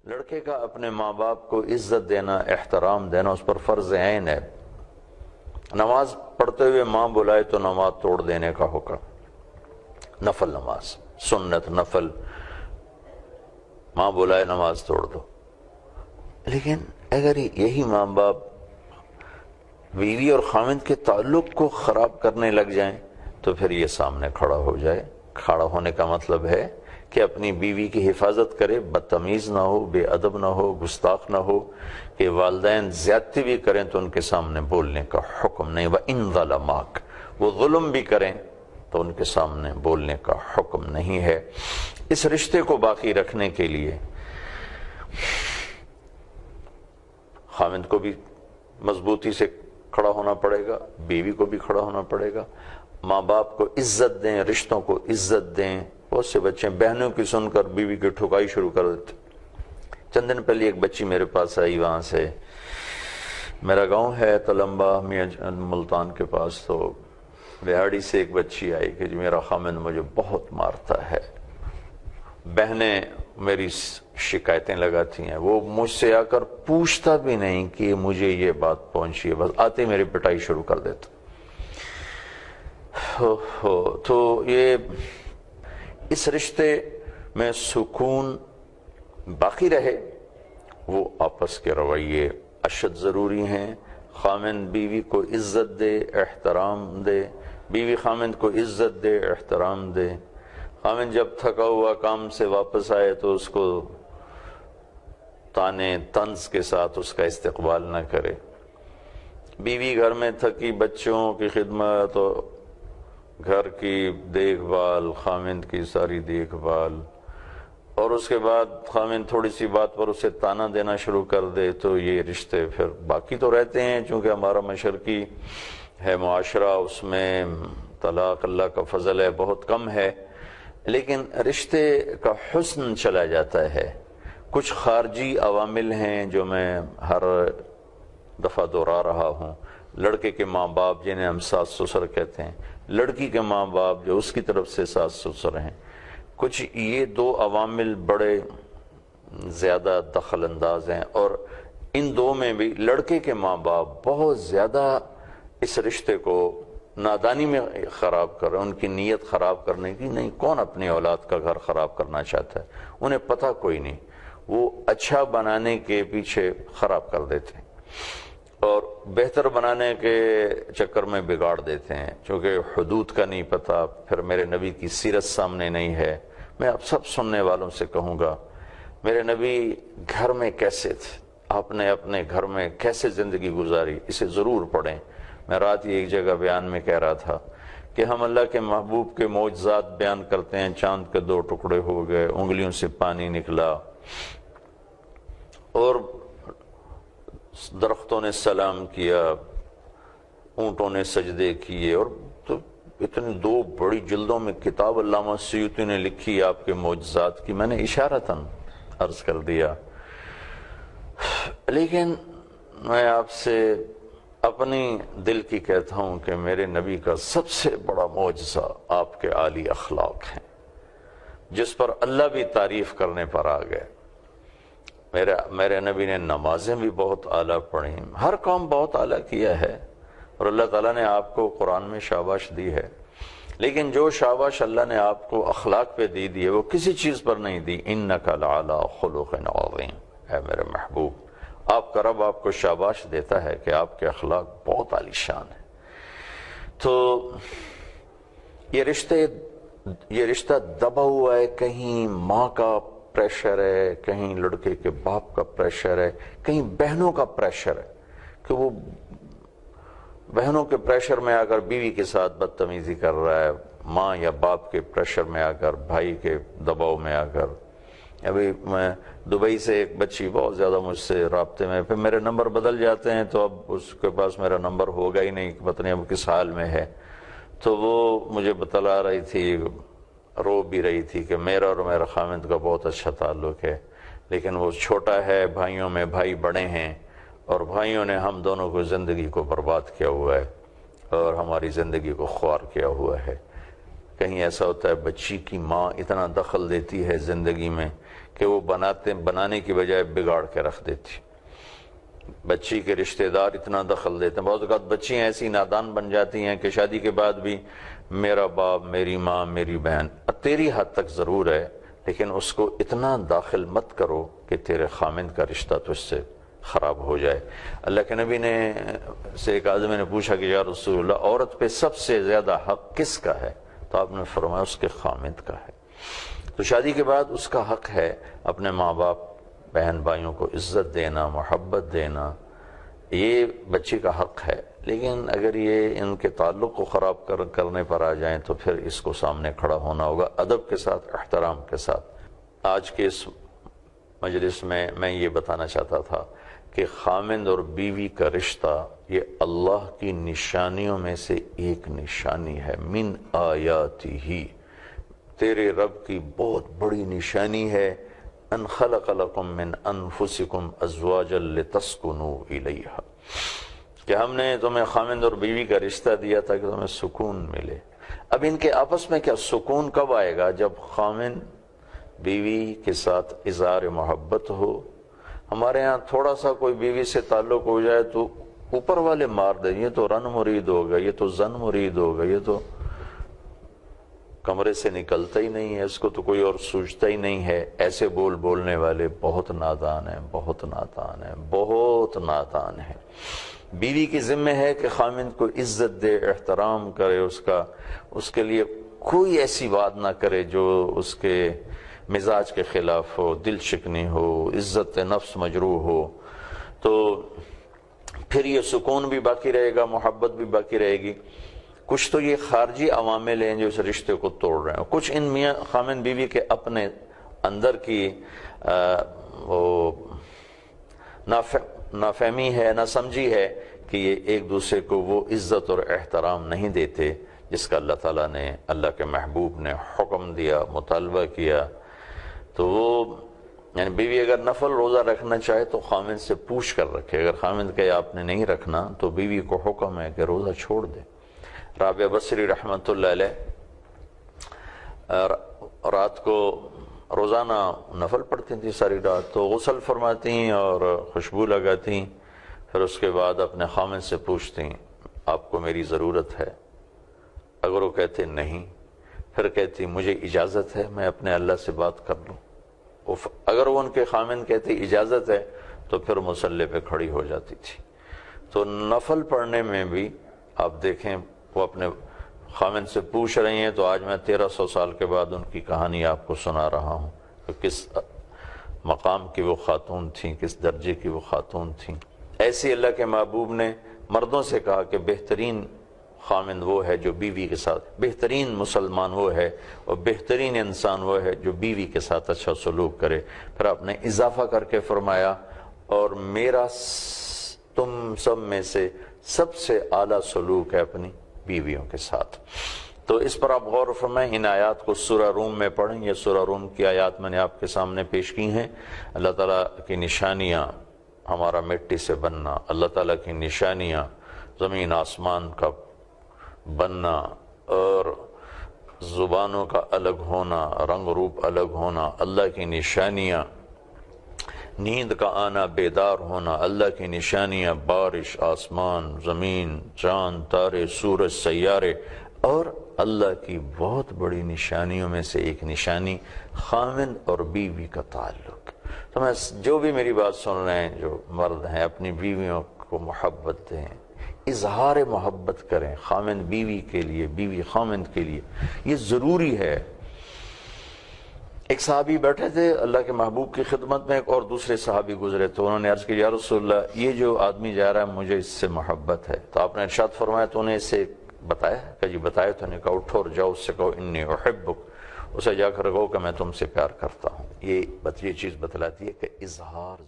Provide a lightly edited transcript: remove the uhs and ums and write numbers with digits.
لڑکے کا اپنے ماں باپ کو عزت دینا، احترام دینا اس پر فرض عین ہے۔ نماز پڑھتے ہوئے ماں بلائے تو نماز توڑ دینے کا حکم، نفل نماز، سنت نفل، ماں بلائے نماز توڑ دو۔ لیکن اگر یہی ماں باپ بیوی اور خاوند کے تعلق کو خراب کرنے لگ جائیں تو پھر یہ سامنے کھڑا ہو جائے۔ کھڑا ہونے کا مطلب ہے کہ اپنی بیوی کی حفاظت کرے، بدتمیز نہ ہو، بے ادب نہ ہو، گستاخ نہ ہو، کہ والدین زیادتی بھی کریں تو ان کے سامنے بولنے کا حکم نہیں۔ وَإِن ظَلَمَاكَ، وہ ظلم بھی کریں تو ان کے سامنے بولنے کا حکم نہیں ہے۔ اس رشتے کو باقی رکھنے کے لیے خاوند کو بھی مضبوطی سے کھڑا ہونا پڑے گا، بیوی کو بھی کھڑا ہونا پڑے گا، ماں باپ کو عزت دیں، رشتوں کو عزت دیں۔ بہت سے بچے بہنوں کی سن کر بیوی کی ٹھکائی شروع کر دیتے۔ چند دن پہلے ایک بچی میرے پاس آئی، وہاں سے میرا گاؤں ہے تلمبا میاں ملتان کے پاس، تو بہاڑی سے ایک بچی آئی کہ جی میرا خامند مجھے بہت مارتا ہے، بہنیں میری شکایتیں لگاتی ہیں، وہ مجھ سے آ کر پوچھتا بھی نہیں کہ مجھے یہ بات پہنچی ہے، بس آتے میری پٹائی شروع کر دیتا۔ تو یہ اس رشتے میں سکون باقی رہے، وہ آپس کے رویے اشد ضروری ہیں۔ خامند بیوی کو عزت دے، احترام دے، بیوی خامند کو عزت دے، احترام دے۔ خامند جب تھکا ہوا کام سے واپس آئے تو اس کو تانے طنز کے ساتھ اس کا استقبال نہ کرے۔ بیوی گھر میں تھکی، بچوں کی خدمت، گھر کی دیکھ بھال، خامند کی ساری دیکھ بھال، اور اس کے بعد خامند تھوڑی سی بات پر اسے تانا دینا شروع کر دے تو یہ رشتے پھر باقی تو رہتے ہیں، چونکہ ہمارا مشرقی ہے معاشرہ، اس میں طلاق اللہ کا فضل ہے بہت کم ہے، لیکن رشتے کا حسن چلا جاتا ہے۔ کچھ خارجی عوامل ہیں جو میں ہر دفعہ دہرا رہا ہوں۔ لڑکے کے ماں باپ جنہیں ہم ساس سسر کہتے ہیں، لڑکی کے ماں باپ جو اس کی طرف سے ساس سسر ہیں، کچھ یہ دو عوامل بڑے زیادہ دخل انداز ہیں، اور ان دو میں بھی لڑکے کے ماں باپ بہت زیادہ اس رشتے کو نادانی میں خراب کر رہے ہیں، ان کی نیت خراب کرنے کی نہیں۔ کون اپنی اولاد کا گھر خراب کرنا چاہتا ہے؟ انہیں پتہ کوئی نہیں، وہ اچھا بنانے کے پیچھے خراب کر دیتے ہیں اور بہتر بنانے کے چکر میں بگاڑ دیتے ہیں، چونکہ حدود کا نہیں پتہ، پھر میرے نبی کی سیرت سامنے نہیں ہے۔ میں اب سب سننے والوں سے کہوں گا، میرے نبی گھر میں کیسے تھے، آپ نے اپنے گھر میں کیسے زندگی گزاری، اسے ضرور پڑھیں۔ میں رات ہی ایک جگہ بیان میں کہہ رہا تھا کہ ہم اللہ کے محبوب کے معجزات بیان کرتے ہیں، چاند کے 2 ٹکڑے ہو گئے، انگلیوں سے پانی نکلا، اور درختوں نے سلام کیا، اونٹوں نے سجدے کیے، اور تو اتنی 2 بڑی جلدوں میں کتاب علامہ سیوطی نے لکھی آپ کے معجزات کی، میں نے اشارتاً عرض کر دیا۔ لیکن میں آپ سے اپنی دل کی کہتا ہوں کہ میرے نبی کا سب سے بڑا معجزہ آپ کے عالی اخلاق ہیں، جس پر اللہ بھی تعریف کرنے پر آ گئے۔ میرے نبی نے نمازیں بھی بہت اعلیٰ پڑھیں، ہر کام بہت اعلیٰ کیا ہے، اور اللہ تعالیٰ نے آپ کو قرآن میں شاباش دی ہے، لیکن جو شاباش اللہ نے آپ کو اخلاق پہ دی ہے وہ کسی چیز پر نہیں دی۔ اِنَّكَ لَعَلَىٰ خُلُقٍ عَظِيمٍ، اے میرے محبوب، آپ کا رب آپ کو شاباش دیتا ہے کہ آپ کے اخلاق بہت عالی شان ہیں۔ تو یہ رشتہ دبا ہوا ہے، کہیں ماں کا پریشر ہے، کہیں لڑکے کے باپ کا پریشر ہے، کہیں بہنوں کا پریشر ہے کہ وہ بہنوں کے پریشر میں آ کر بیوی کے ساتھ بدتمیزی کر رہا ہے، ماں یا باپ کے پریشر میں آ کر، بھائی کے دباؤ میں آ کر۔ ابھی میں دبئی سے ایک بچی بہت زیادہ مجھ سے رابطے میں، پھر میرے نمبر بدل جاتے ہیں تو اب اس کے پاس میرا نمبر ہوگا ہی نہیں، پتہ نہیں اب کس حال میں ہے، تو وہ مجھے بتلا رہی تھی، رو بھی رہی تھی کہ میرا اور میرا خامند کا بہت اچھا تعلق ہے، لیکن وہ چھوٹا ہے، بھائیوں میں بھائی بڑے ہیں، اور بھائیوں نے ہم دونوں کو زندگی کو برباد کیا ہوا ہے اور ہماری زندگی کو خوار کیا ہوا ہے۔ کہیں ایسا ہوتا ہے بچی کی ماں اتنا دخل دیتی ہے زندگی میں کہ وہ بنانے کی بجائے بگاڑ کے رکھ دیتی. بچی کے رشتہ دار اتنا دخل دیتے ہیں. بعض اوقات بچیاں ایسی نادان بن جاتی ہیں کہ شادی کے بعد بھی میرا باپ، میری ماں، میری بہن. تیری حد تک ضرور ہے، لیکن اس کو اتنا داخل مت کرو کہ تیرے خامند کا رشتہ تجھ سے خراب ہو جائے. اللہ کے نبی نے سے ایک آدمی نے پوچھا کہ یا رسول اللہ، عورت پہ سب سے زیادہ حق کس کا ہے؟ تو آپ نے فرمایا اس کے خامند کا ہے. تو شادی کے بعد اس کا حق ہے اپنے ماں باپ، بہن بھائیوں کو عزت دینا، محبت دینا، یہ بچی کا حق ہے. لیکن اگر یہ ان کے تعلق کو خراب کرنے پر آ جائیں تو پھر اس کو سامنے کھڑا ہونا ہوگا ادب کے ساتھ، احترام کے ساتھ. آج کے اس مجلس میں یہ بتانا چاہتا تھا کہ خامند اور بیوی کا رشتہ یہ اللہ کی نشانیوں میں سے ایک نشانی ہے. من آیاتہ، تیرے رب کی بہت بڑی نشانی ہے. ان خلق لکم من انفسکم ازواجا لتسکنوا الیہا، کہ ہم نے تمہیں خامند اور بیوی کا رشتہ دیا تھا کہ تمہیں سکون ملے. اب ان کے آپس میں کیا سکون کب آئے گا؟ جب خامند بیوی کے ساتھ اظہار محبت ہو. ہمارے ہاں تھوڑا سا کوئی بیوی سے تعلق ہو جائے تو اوپر والے مار دیں، یہ تو رن مرید ہوگا، یہ تو زن مرید ہوگا، یہ تو کمرے سے نکلتا ہی نہیں ہے، اس کو تو کوئی اور سوچتا ہی نہیں ہے. ایسے بولنے والے بہت نادان ہیں، بہت نادان ہیں، بہت نادان ہیں. بیوی کی ذمہ ہے کہ خامند کو عزت دے، احترام کرے، اس کے لیے کوئی ایسی بات نہ کرے جو اس کے مزاج کے خلاف ہو، دل شکنی ہو، عزت نفس مجروح ہو. تو پھر یہ سکون بھی باقی رہے گا، محبت بھی باقی رہے گی. کچھ تو یہ خارجی عوامل ہیں جو اس رشتے کو توڑ رہے ہیں، کچھ ان میاں خامند بیوی کے اپنے اندر کی وہ نافہمی ہے، نہ سمجھی ہے کہ یہ ایک دوسرے کو وہ عزت اور احترام نہیں دیتے جس کا اللہ تعالیٰ نے، اللہ کے محبوب نے حکم دیا، مطالبہ کیا. تو وہ یعنی بیوی اگر نفل روزہ رکھنا چاہے تو خامند سے پوچھ کر رکھے. اگر خامند کہے آپ نے نہیں رکھنا تو بیوی کو حکم ہے کہ روزہ چھوڑ دے. رابعہ بصری رحمۃ اللہ علیہ رات کو روزانہ نفل پڑھتی تھی ساری رات، تو غسل فرماتی اور خوشبو لگاتی، پھر اس کے بعد اپنے خامند سے پوچھتی آپ کو میری ضرورت ہے؟ اگر وہ کہتے نہیں، پھر کہتی مجھے اجازت ہے میں اپنے اللہ سے بات کر لوں. اگر وہ ان کے خامند کہتے اجازت ہے تو پھر مصلی پہ کھڑی ہو جاتی تھی. تو نفل پڑھنے میں بھی آپ دیکھیں وہ اپنے خامند سے پوچھ رہی ہیں. تو آج میں 1300 سال کے بعد ان کی کہانی آپ کو سنا رہا ہوں کہ کس مقام کی وہ خاتون تھیں، کس درجے کی وہ خاتون تھیں. ایسی اللہ کے محبوب نے مردوں سے کہا کہ بہترین خامند وہ ہے جو بیوی کے ساتھ، بہترین مسلمان وہ ہے اور بہترین انسان وہ ہے جو بیوی کے ساتھ اچھا سلوک کرے. پھر آپ نے اضافہ کر کے فرمایا اور میرا تم سب میں سے سب سے اعلیٰ سلوک ہے اپنی بیویوں کے ساتھ. تو اس پر آپ غور فرمائیں. ان آیات کو سورہ روم میں پڑھیں. یہ سورہ روم کی آیات میں نے آپ کے سامنے پیش کی ہیں. اللہ تعالیٰ کی نشانیاں، ہمارا مٹی سے بننا، اللہ تعالیٰ کی نشانیاں زمین آسمان کا بننا اور زبانوں کا الگ ہونا، رنگ روپ الگ ہونا، اللہ کی نشانیاں، نیند کا آنا، بیدار ہونا، اللہ کی نشانیاں، بارش، آسمان، زمین، چاند، تارے، سورج، سیارے، اور اللہ کی بہت بڑی نشانیوں میں سے ایک نشانی خامند اور بیوی کا تعلق. تو میں جو بھی میری بات سن رہے ہیں، جو مرد ہیں، اپنی بیویوں کو محبت دیں، اظہار محبت کریں خامند بیوی کے لیے، بیوی خامند کے لیے. یہ ضروری ہے. ایک صحابی بیٹھے تھے اللہ کے محبوب کی خدمت میں، ایک اور دوسرے صحابی گزرے تو انہوں نے عرض کی یا رسول اللہ یہ جو آدمی جا رہا ہے مجھے اس سے محبت ہے. تو آپ نے ارشاد فرمایا تو انہیں اسے بتایا کہ جی بتایا. تو انہیں کہا اٹھو اور جاؤ اس سے کہو انی احبک، اسے جا کر کہو کہ میں تم سے پیار کرتا ہوں. یہ چیز بتلاتی ہے کہ اظہار